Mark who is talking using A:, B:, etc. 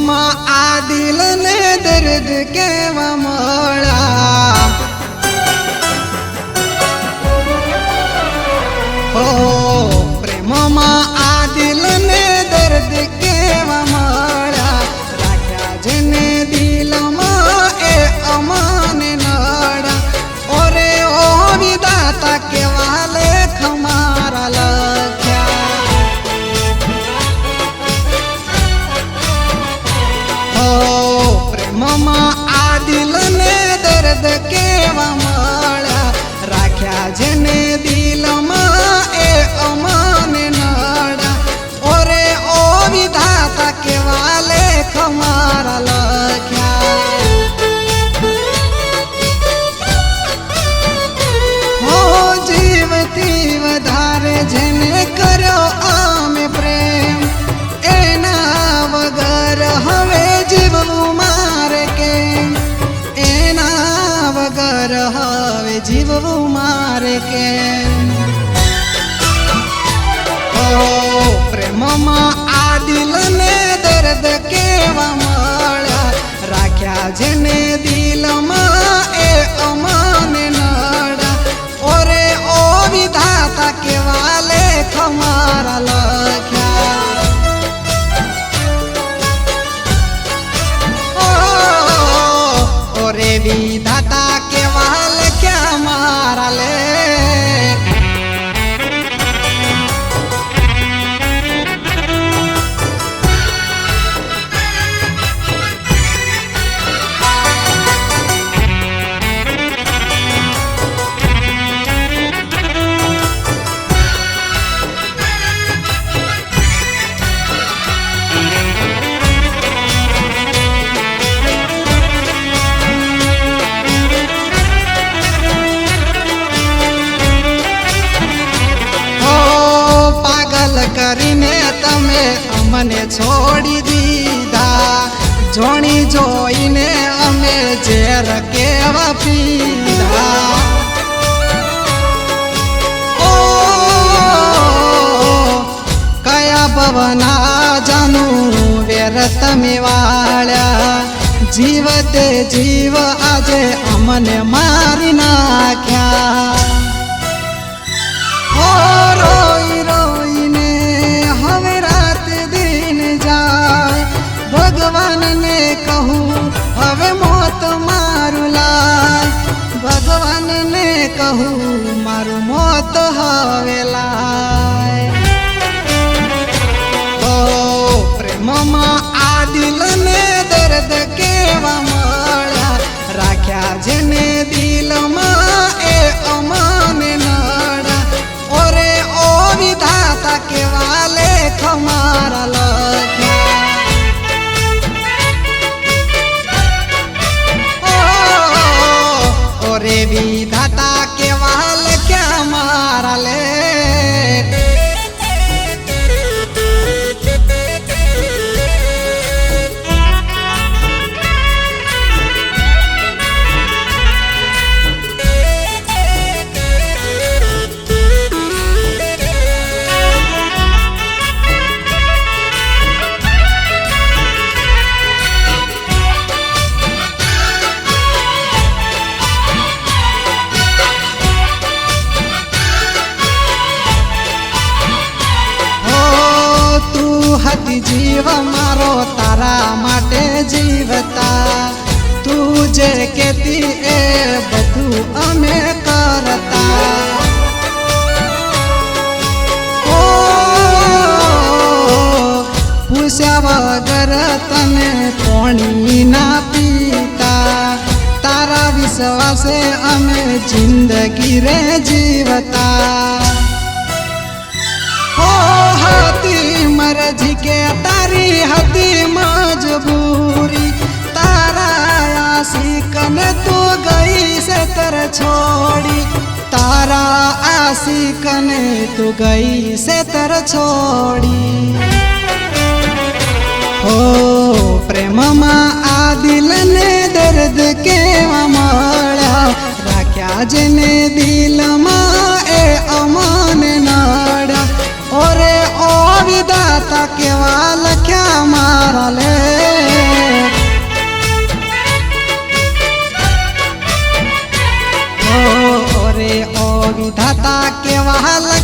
A: માં આ દિલને દર્દ કેવા મળ્યા હો પ્રેમમાં આ દિલને દર્દ કેવા મળ્યા રાખ્યા જેને દિલમાં એ અમને નડા ઓરે ઓ વિધાતા કેવા લેખ મારા લખ્યા હો પ્રેમમાં આ દિલને દર્દ કેવા મળ્યા રાખ્યા જેને દિલમાં એ અમને નડા ઓરે ઓ વિધાતા કેવા લેખ મારા લખ્યા હો જીવથી વધારે જેને કર્યો અમે પ્રેમ એના વગર હવે જીવવું મારે કેમ એના વગર હવે જીવવું મારે કેમ પ્રેમમાં આ દિલને દર્દ કેવા મળ્યા રાખ્યા જેને દિલમાં એ અમને નડા ઓરે ઓ વિધાતા કેવા લેખ મારા લખ્યા ઓરે વિધાતા કેવા લખ્યા મારા લેખ કરીને તમે અમને છોડી દીધા જોણી જોઈને અમે ઝેર કેવા પીધા ઓ કયા ભવના જાનું વેર તમે વાળ્યા જીવતે જીવ આજે અમને મારી નાખ્યા ઓ રોઈ રોઈને હવે રાત દિન જાય ભગવાનને કહું હવે મોત મારું લાય ભગવાનને કહું મારું મોત હવે લાય ઓ પ્રેમમાં આ દિલને દર્દ કેવા મળ્યા રાખ્યા જેને દિલમાં એ અમને નડા ઓરે ઓ વિધાતા કેવા લેખ મારા લખ્યા ઓરે વિધાતા કેવા લખ્યા મારા લેખ હતી જીવ મારો તારા માટે જીવતા તું જે કહેતી એ બધું અમે કરતા ઓ પૂછ્યા વગર તને પાણી ના પીતા તારા વિશ્વાસે અમે જિંદગી રે જીવતા હો હતી મરજી કે તારી હતી મજબૂરી તારા આશિકને તું ગઈ છે તર છોડી તારા આશિકને તું ગઈ છે તર છોડી હો પ્રેમમાં આ દિલને દર્દ કેવા મળ્યા રાખ્યા જેને દિલમાં એ અમને નડા ઓરે ઓ વિધાતા કેવા લખ્યા મારા લે હાલ